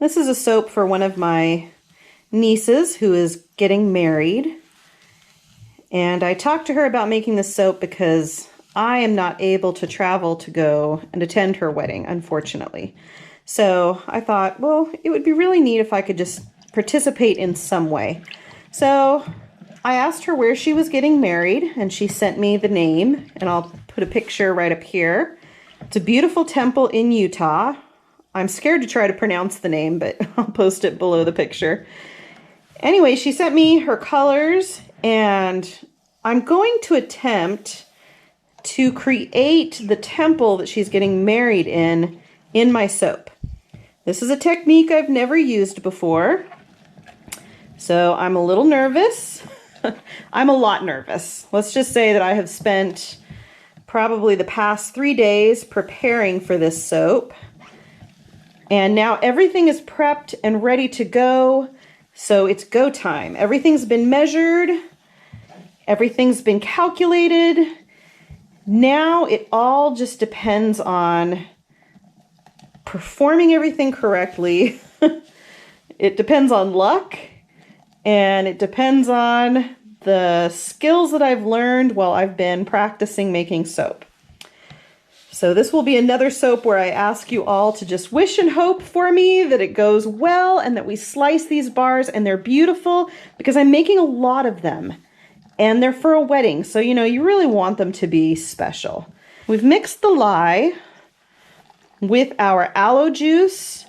This is a soap for one of my nieces who is getting married. And I talked to her about making this soap because I am not able to travel to go and attend her wedding, unfortunately. So I thought, well, it would be really neat if I could just participate in some way. So I asked her where she was getting married, and she sent me the name, and I'll put a picture right up here. It's a beautiful temple in Utah. I'm scared to try to pronounce the name, but I'll post it below the picture. Anyway, she sent me her colors, and I'm going to attempt to create the temple that she's getting married in my soap. This is a technique I've never used before, so I'm a little nervous. I'm a lot nervous. Let's just say that I have spent probably the past 3 days preparing for this soap. And now everything is prepped and ready to go. So it's go time. Everything's been measured. Everything's been calculated. Now it all just depends on performing everything correctly. It depends on luck. And it depends on the skills that I've learned while I've been practicing making soap. So this will be another soap where I ask you all to just wish and hope for me that it goes well and that we slice these bars and they're beautiful, because I'm making a lot of them and they're for a wedding. So, you know, you really want them to be special. We've mixed the lye with our aloe juice,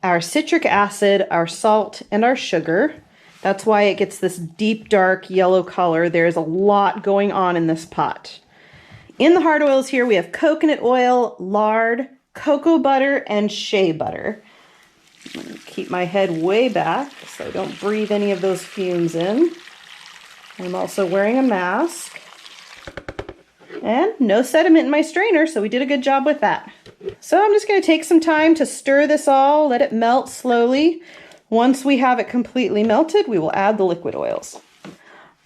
our citric acid, our salt, and our sugar. That's why it gets this deep, dark yellow color. There's a lot going on in this pot. In the hard oils here, we have coconut oil, lard, cocoa butter, and shea butter. I'm going to keep my head way back so I don't breathe any of those fumes in. I'm also wearing a mask. And no sediment in my strainer, so we did a good job with that. So I'm just going to take some time to stir this all, let it melt slowly. Once we have it completely melted, we will add the liquid oils.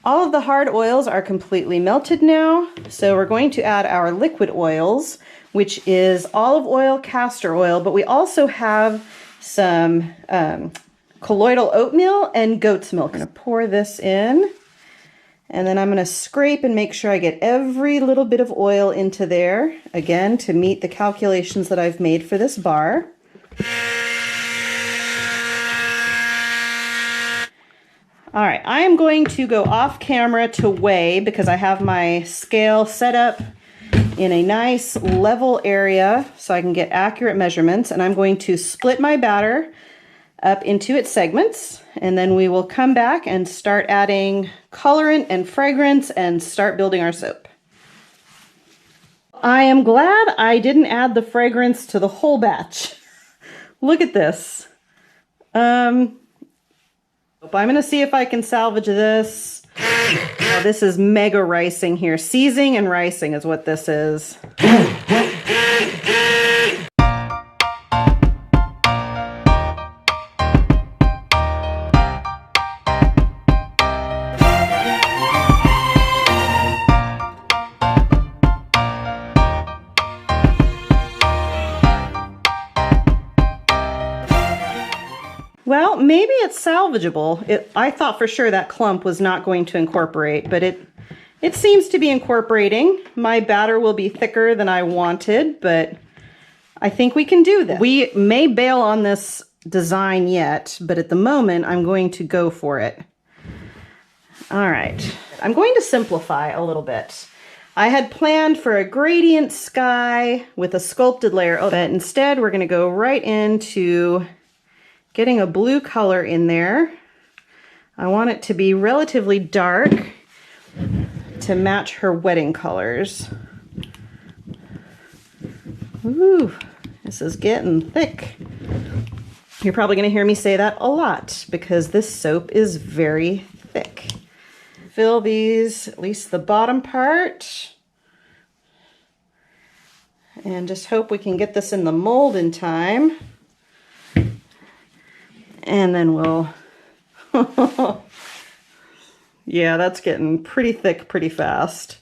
All of the hard oils are completely melted now, so we're going to add our liquid oils, which is olive oil, castor oil, but we also have some colloidal oatmeal and goat's milk. I'm going to pour this in, and then I'm going to scrape and make sure I get every little bit of oil into there, again, to meet the calculations that I've made for this bar. All right, I am going to go off camera to weigh because I have my scale set up in a nice level area so I can get accurate measurements, and I'm going to split my batter up into its segments, and then we will come back and start adding colorant and fragrance and start building our soap. I am glad I didn't add the fragrance to the whole batch. Look at this. I'm going to see if I can salvage this. Oh, this is mega ricing here. Seizing and ricing is what this is. Well, maybe it's salvageable. I thought for sure that clump was not going to incorporate, but it seems to be incorporating. My batter will be thicker than I wanted, but I think we can do this. We may bail on this design yet, but at the moment I'm going to go for it. All right, I'm going to simplify a little bit. I had planned for a gradient sky with a sculpted layer, but instead we're going to go right into getting a blue color in there. I want it to be relatively dark to match her wedding colors. Ooh, this is getting thick. You're probably going to hear me say that a lot because this soap is very thick. Fill these, at least the bottom part, and just hope we can get this in the mold in time. And then we'll, yeah, that's getting pretty thick pretty fast.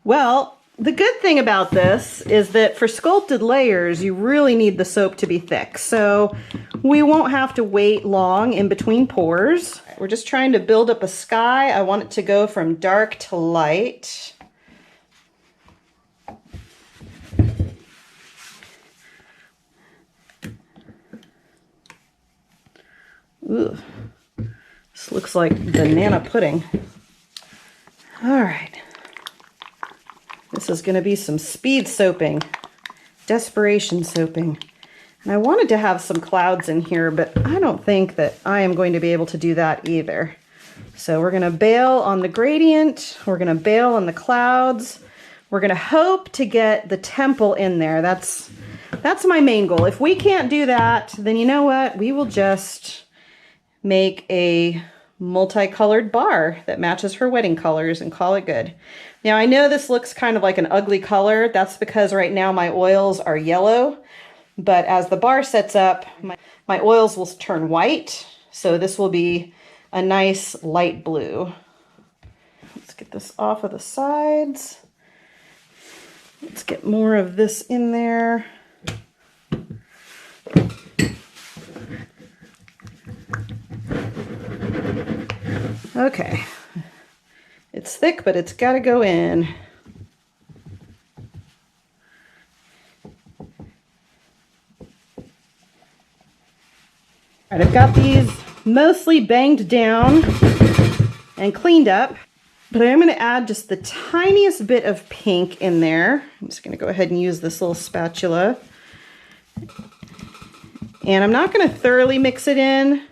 Well, The good thing about this is that for sculpted layers, you really need the soap to be thick. So we won't have to wait long in between pours. We're just trying to build up a sky. I want it to go from dark to light. Ooh, this looks like banana pudding. All right. This is going to be some speed soaping, desperation soaping. And I wanted to have some clouds in here, but I don't think that I am going to be able to do that either. So we're going to bail on the gradient. We're going to bail on the clouds. We're going to hope to get the temple in there. That's my main goal. If we can't do that, then you know what? We will just make a multicolored bar that matches her wedding colors and call it good. Now I know this looks kind of like an ugly color. That's because right now my oils are yellow, but as the bar sets up, my oils will turn white. So this will be a nice light blue. Let's get this off of the sides. Let's get more of this in there. Okay, it's thick, but it's got to go in. All right, I've got these mostly banged down and cleaned up, but I am going to add just the tiniest bit of pink in there. I'm just going to go ahead and use this little spatula. And I'm not going to thoroughly mix it in.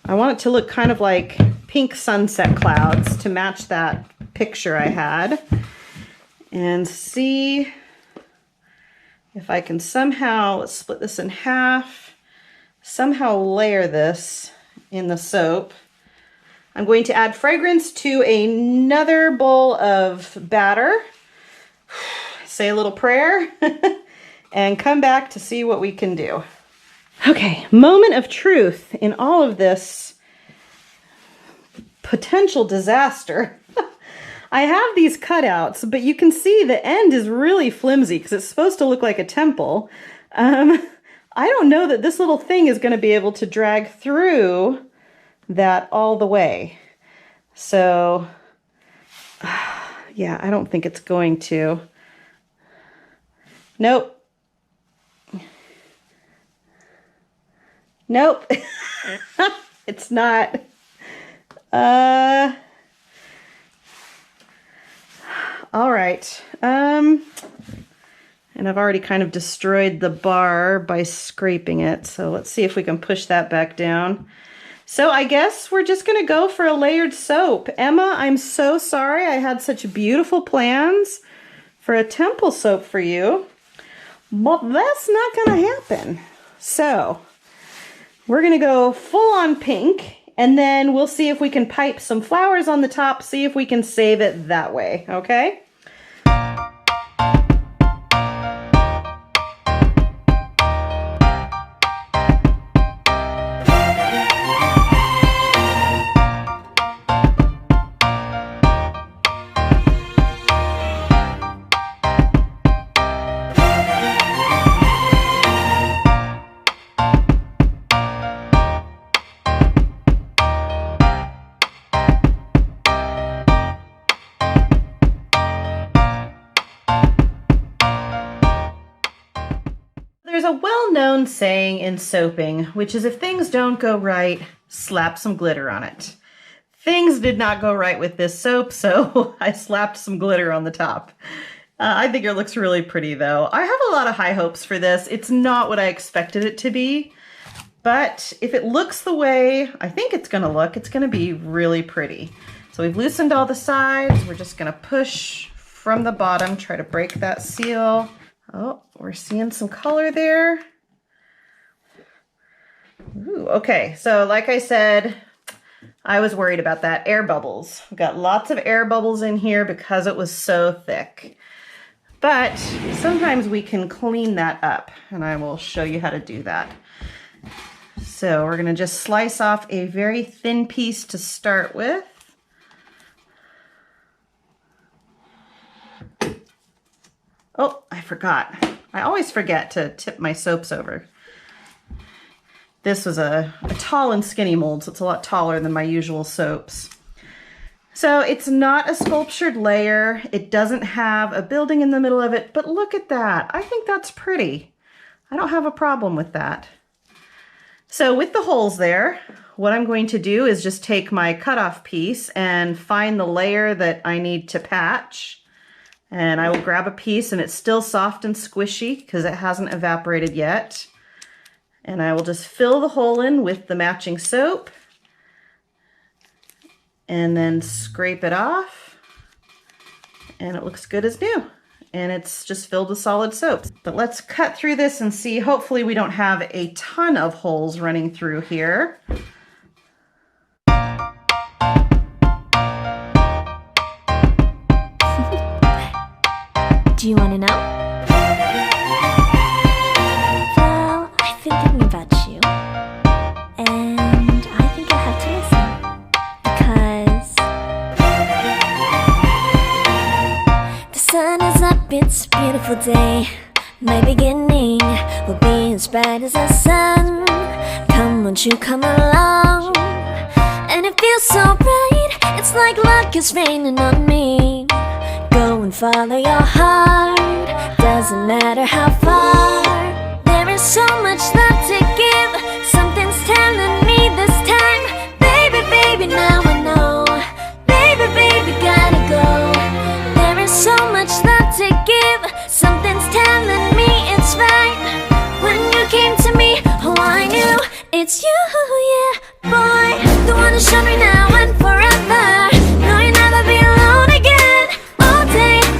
I want it to look kind of like pink sunset clouds to match that picture I had. And see if I can somehow, let's split this in half, somehow layer this in the soap. I'm going to add fragrance to another bowl of batter, say a little prayer, and come back to see what we can do. Okay, moment of truth in all of this potential disaster. I have these cutouts, but you can see the end is really flimsy because it's supposed to look like a temple. I don't know that this little thing is going to be able to drag through that all the way. So, yeah, I don't think it's going to. Nope. Nope. It's not. All right. And I've already kind of destroyed the bar by scraping it. So let's see if we can push that back down. So I guess we're just going to go for a layered soap. Emma, I'm so sorry. I had such beautiful plans for a temple soap for you, but that's not going to happen. So we're going to go full on pink, and then we'll see if we can pipe some flowers on the top, see if we can save it that way, okay? There's a well-known saying in soaping, which is if things don't go right, slap some glitter on it. Things did not go right with this soap, so I slapped some glitter on the top. I think it looks really pretty though. I have a lot of high hopes for this. It's not what I expected it to be, but if it looks the way I think it's gonna look, it's gonna be really pretty. So we've loosened all the sides. We're just gonna push from the bottom, try to break that seal. Oh, we're seeing some color there. Ooh, okay, so like I said, I was worried about that. Air bubbles. We've got lots of air bubbles in here because it was so thick. But sometimes we can clean that up, and I will show you how to do that. So we're going to just slice off a very thin piece to start with. Oh, I forgot. I always forget to tip my soaps over. This was a tall and skinny mold, so it's a lot taller than my usual soaps. So it's not a sculptured layer. It doesn't have a building in the middle of it, but look at that. I think that's pretty. I don't have a problem with that. So with the holes there, what I'm going to do is just take my cutoff piece and find the layer that I need to patch. And I will grab a piece, and it's still soft and squishy because it hasn't evaporated yet. And I will just fill the hole in with the matching soap and then scrape it off. And it looks good as new. And it's just filled with solid soap. But let's cut through this and see. Hopefully we don't have a ton of holes running through here. Do you want to know? Well, I've been thinking about you, and I think you'll have to listen, because the sun is up, it's a beautiful day. My beginning will be as bright as the sun. Come, won't you come along? And it feels so bright, it's like luck is raining on me. Go and follow your heart, doesn't matter how far. There is so much love to give, something's telling me this time. Baby, baby, now I know. Baby, baby, gotta go. There is so much love to give, something's telling me it's right. When you came to me, oh I knew it's you, yeah, boy. The one who showed me now and forever. No, you'll never be alone again.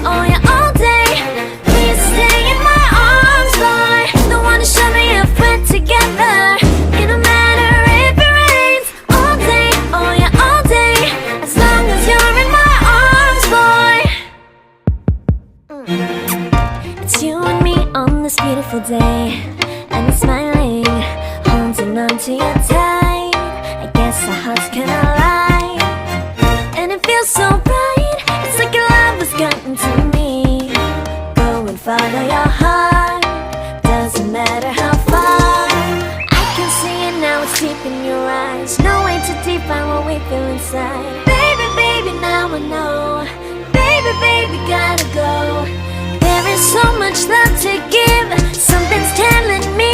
Oh yeah, all day. Please stay in my arms, boy. The one who showed me if we're together. It don't matter if it rains. All day, oh yeah, all day. As long as you're in my arms, boy. It's you and me on this beautiful day, and it's smiling, holding on to you tight. I guess our hearts can align, and it feels so bright. It's like your love has gotten to me. Go and follow your heart, doesn't matter how far. I can see it now, it's deep in your eyes. No way to define what we feel inside. Baby, baby, now I know. Baby, baby, gotta go. There is so much love to give, something's telling me